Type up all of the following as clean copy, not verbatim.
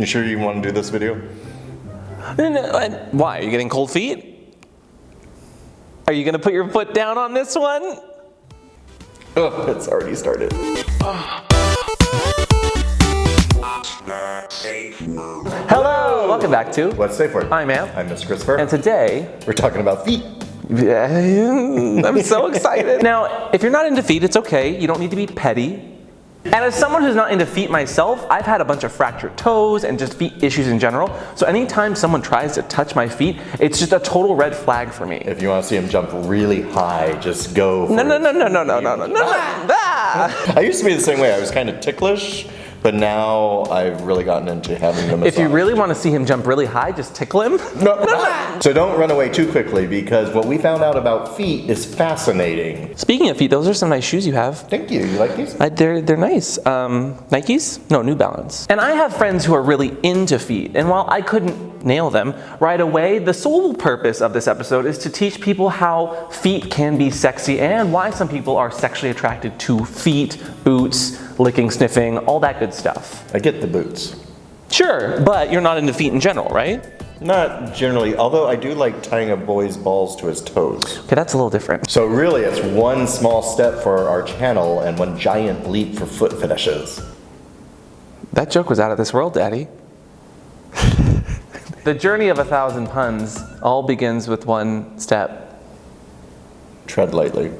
You sure you want to do this video? Why? Are you getting cold feet? Are you going to put your foot down on this one? Oh, it's already started. Hello! Welcome back to What's Safeword? I'm Am. I'm Mr. Christopher. And today, we're talking about feet. I'm so excited. Now, if you're not into feet, it's okay. You don't need to be petty. And as someone who's not into feet myself, I've had a bunch of fractured toes and just feet issues in general. So anytime someone tries to touch my feet, it's just a total red flag for me. If you want to see him jump really high, just go for No. I used to be the same way. I was kind of ticklish, but now I've really gotten into having them massaged. If you really want to see him jump really high, just tickle him. No. So don't run away too quickly, because what we found out about feet is fascinating. Speaking of feet, those are some nice shoes you have. Thank you. You like these? They're nice. Nikes? No, New Balance. And I have friends who are really into feet, and while I couldn't nail them right away, the sole purpose of this episode is to teach people how feet can be sexy and why some people are sexually attracted to feet, boots, licking, sniffing, all that good stuff. I get the boots. Sure, but you're not into feet in general, right? Not generally, although I do like tying a boy's balls to his toes. Okay, that's a little different. So really, it's one small step for our channel and one giant leap for foot fetishes. That joke was out of this world, Daddy. The journey of 1,000 puns all begins with one step. Tread lightly.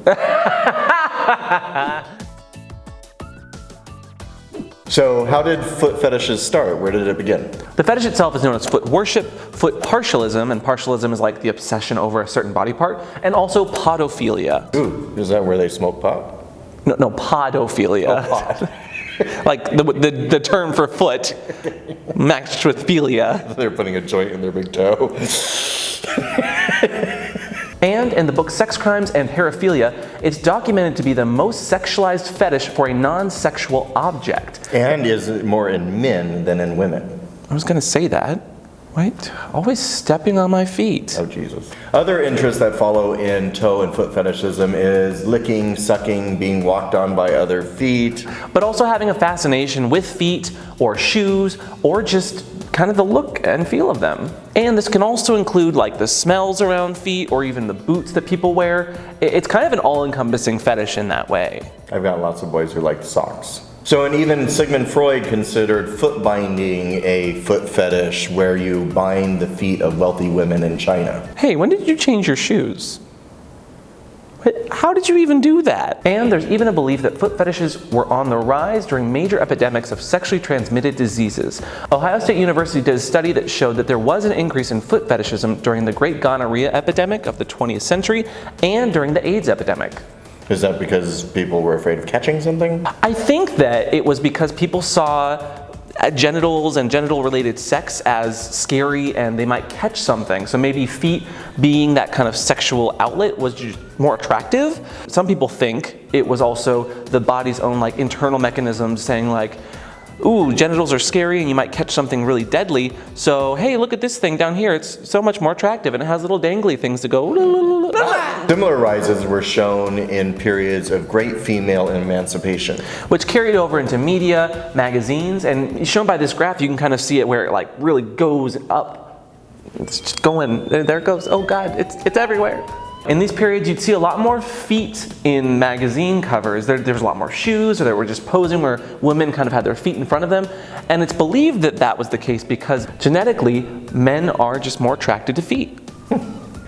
So how did foot fetishes start? Where did it begin? The fetish itself is known as foot worship, foot partialism, and partialism is like the obsession over a certain body part, and also podophilia. Ooh, is that where they smoke pot? No, podophilia. Oh, pod. Like the term for foot matched with philia. They're putting a joint in their big toe. And in the book Sex Crimes and Paraphilia, it's documented to be the most sexualized fetish for a non-sexual object. And is more in men than in women. I was gonna say that. Wait, always stepping on my feet. Oh, Jesus. Other interests that follow in toe and foot fetishism is licking, sucking, being walked on by other feet. But also having a fascination with feet or shoes or just kind of the look and feel of them. And this can also include like the smells around feet or even the boots that people wear. It's kind of an all-encompassing fetish in that way. I've got lots of boys who like socks. So, and even Sigmund Freud considered foot binding a foot fetish where you bind the feet of wealthy women in China. Hey, when did you change your shoes? How did you even do that? And there's even a belief that foot fetishes were on the rise during major epidemics of sexually transmitted diseases. Ohio State University did a study that showed that there was an increase in foot fetishism during the Great Gonorrhea epidemic of the 20th century and during the AIDS epidemic. Is that because people were afraid of catching something? I think that it was because people saw genitals and genital-related sex as scary and they might catch something. So maybe feet being that kind of sexual outlet was just more attractive. Some people think it was also the body's own like internal mechanisms saying like, ooh, genitals are scary and you might catch something really deadly. So, hey, look at this thing down here. It's so much more attractive and it has little dangly things to go. Similar rises were shown in periods of great female emancipation, which carried over into media, magazines, and shown by this graph, you can kind of see it where it like really goes up. It's just going, there it goes. Oh God, it's everywhere. In these periods, you'd see a lot more feet in magazine covers. There's a lot more shoes, or they were just posing where women kind of had their feet in front of them. And it's believed that that was the case because genetically, men are just more attracted to feet.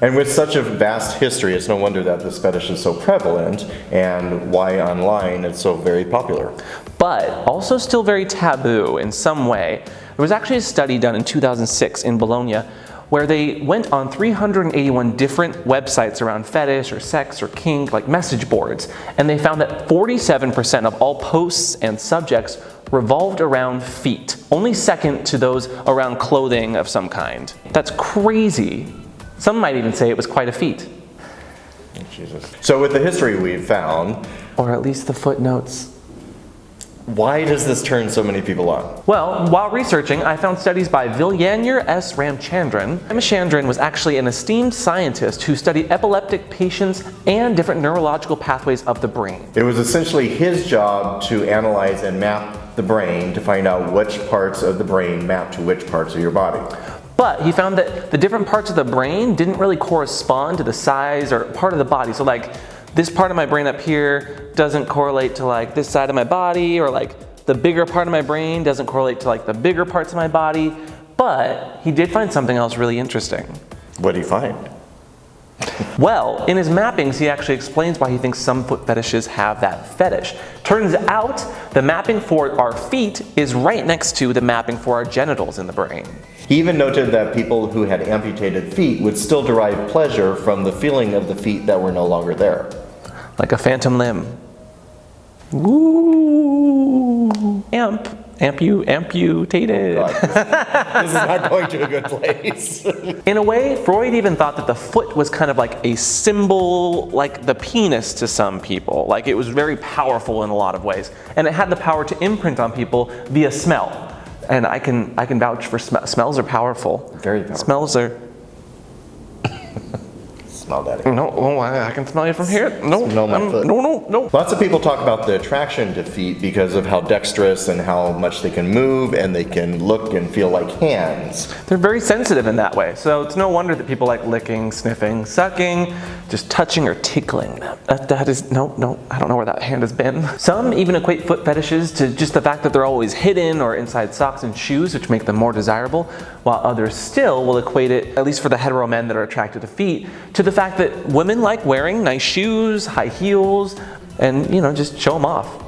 And with such a vast history, it's no wonder that this fetish is so prevalent and why online it's so very popular. But also still very taboo in some way. There was actually a study done in 2006 in Bologna where they went on 381 different websites around fetish or sex or kink, like message boards, and they found that 47% of all posts and subjects revolved around feet, only second to those around clothing of some kind. That's crazy. Some might even say it was quite a feat. Oh, Jesus. So with the history we've found, or at least the footnotes, why does this turn so many people on? Well, while researching, I found studies by Viljanya S. Ramachandran. Ramachandran was actually an esteemed scientist who studied epileptic patients and different neurological pathways of the brain. It was essentially his job to analyze and map the brain to find out which parts of the brain map to which parts of your body. But he found that the different parts of the brain didn't really correspond to the size or part of the body. So like this part of my brain up here doesn't correlate to like this side of my body, or like the bigger part of my brain doesn't correlate to like the bigger parts of my body. But he did find something else really interesting. What did he find? Well, in his mappings, he actually explains why he thinks some foot fetishes have that fetish. Turns out, the mapping for our feet is right next to the mapping for our genitals in the brain. He even noted that people who had amputated feet would still derive pleasure from the feeling of the feet that were no longer there. Like a phantom limb. Woo! Amputated. Oh, this is not going to a good place. In a way, Freud even thought that the foot was kind of like a symbol, like the penis to some people. Like it was very powerful in a lot of ways. And it had the power to imprint on people via smell. And I can vouch for smells are powerful. Very powerful. Smells are... Smell daddy. No, oh, I can smell you from here. No, Smell my foot. No. Lots of people talk about the attraction to feet because of how dexterous and how much they can move, and they can look and feel like hands. They're very sensitive in that way. So it's no wonder that people like licking, sniffing, sucking, just touching or tickling them. That is, no, I don't know where that hand has been. Some even equate foot fetishes to just the fact that they're always hidden or inside socks and shoes, which make them more desirable, while others still will equate it, at least for the hetero men that are attracted to feet, to the fact that women like wearing nice shoes, high heels, and just show them off.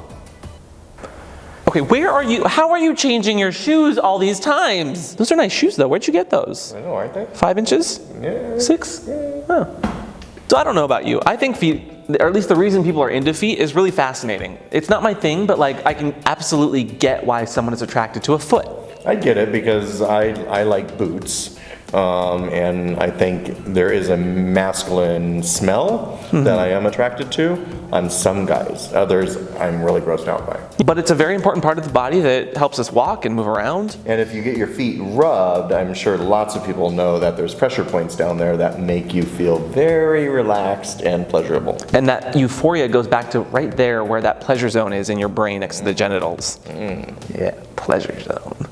Okay, where are you? How are you changing your shoes all these times? Those are nice shoes though. Where'd you get those? I know, aren't they? 5 inches? Yeah. 6? Yeah. Oh. So I don't know about you. I think feet, or at least the reason people are into feet, is really fascinating. It's not my thing, but like I can absolutely get why someone is attracted to a foot. I get it because I like boots. And I think there is a masculine smell that I am attracted to on some guys. Others I'm really grossed out by. But it's a very important part of the body that helps us walk and move around. And if you get your feet rubbed, I'm sure lots of people know that there's pressure points down there that make you feel very relaxed and pleasurable. And that euphoria goes back to right there where that pleasure zone is in your brain next to the genitals. Yeah, pleasure zone.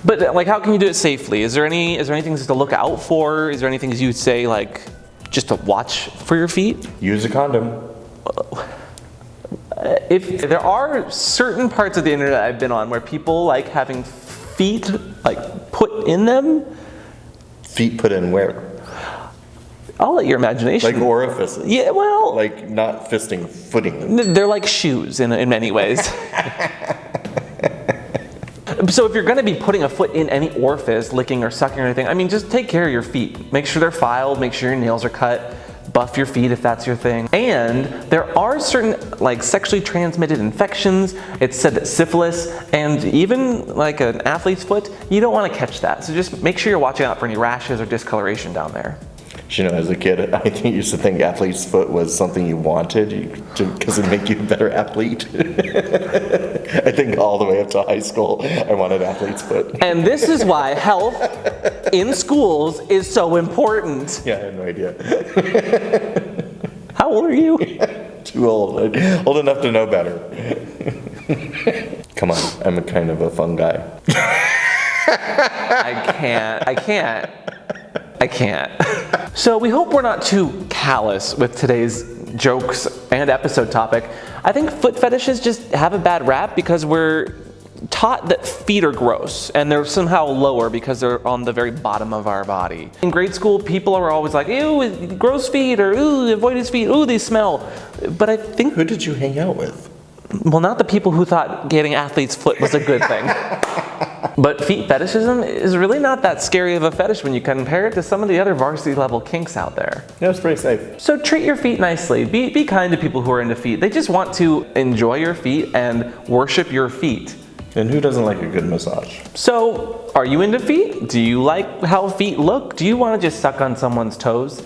But like, how can you do it safely? Is there anything to look out for? Is there anything you'd say like just to watch for your feet? Use a condom. If there are certain parts of the internet I've been on where people like having feet like put in them. Feet put in where? I'll let your imagination. Like orifices. Yeah, well. Like not fisting, footing. They're like shoes in many ways. So if you're going to be putting a foot in any orifice, licking or sucking or anything, I mean, just take care of your feet. Make sure they're filed, make sure your nails are cut, buff your feet if that's your thing. And there are certain like sexually transmitted infections. It's said that syphilis and even like an athlete's foot, you don't want to catch that. So just make sure you're watching out for any rashes or discoloration down there. As a kid, I used to think athlete's foot was something you wanted because it'd make you a better athlete. I think all the way up to high school, I wanted athlete's foot. And this is why health in schools is so important. Yeah, I had no idea. How old are you? Too old. Old enough to know better. Come on, I'm a kind of a fun guy. I can't. So we hope we're not too callous with today's jokes and episode topic. I think foot fetishes just have a bad rap because we're taught that feet are gross and they're somehow lower because they're on the very bottom of our body. In grade school, people are always like, ew, gross feet, or ooh, avoid his feet, ooh, they smell. But I think... Who did you hang out with? Well, not the people who thought getting athlete's foot was a good thing. But feet fetishism is really not that scary of a fetish when you compare it to some of the other varsity level kinks out there. Yeah, it's pretty safe. So treat your feet nicely. Be kind to people who are into feet. They just want to enjoy your feet and worship your feet. And who doesn't like a good massage? So, are you into feet? Do you like how feet look? Do you want to just suck on someone's toes?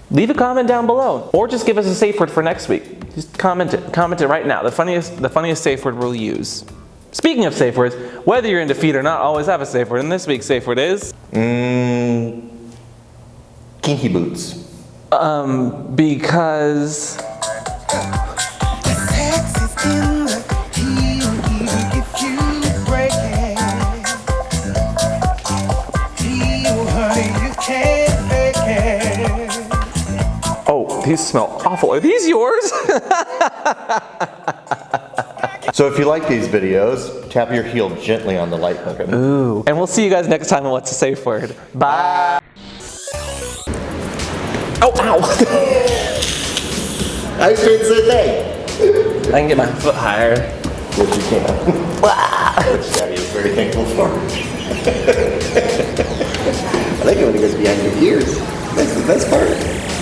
Leave a comment down below, or just give us a safe word for next week. Just comment it right now. The funniest safe word we'll use. Speaking of safe words, whether you're into feet or not, always have a safe word. And this week's safe word is kinky boots. Because Sex is in the heat. These smell awful. Are these yours? So if you like these videos, tap your heel gently on the like button. Ooh. And we'll see you guys next time on What's a Safe Word. Bye. Oh, ow. I should say I can get my foot higher. yes, you can. Which Daddy is very thankful for. I like it when it goes behind your ears. That's the best part.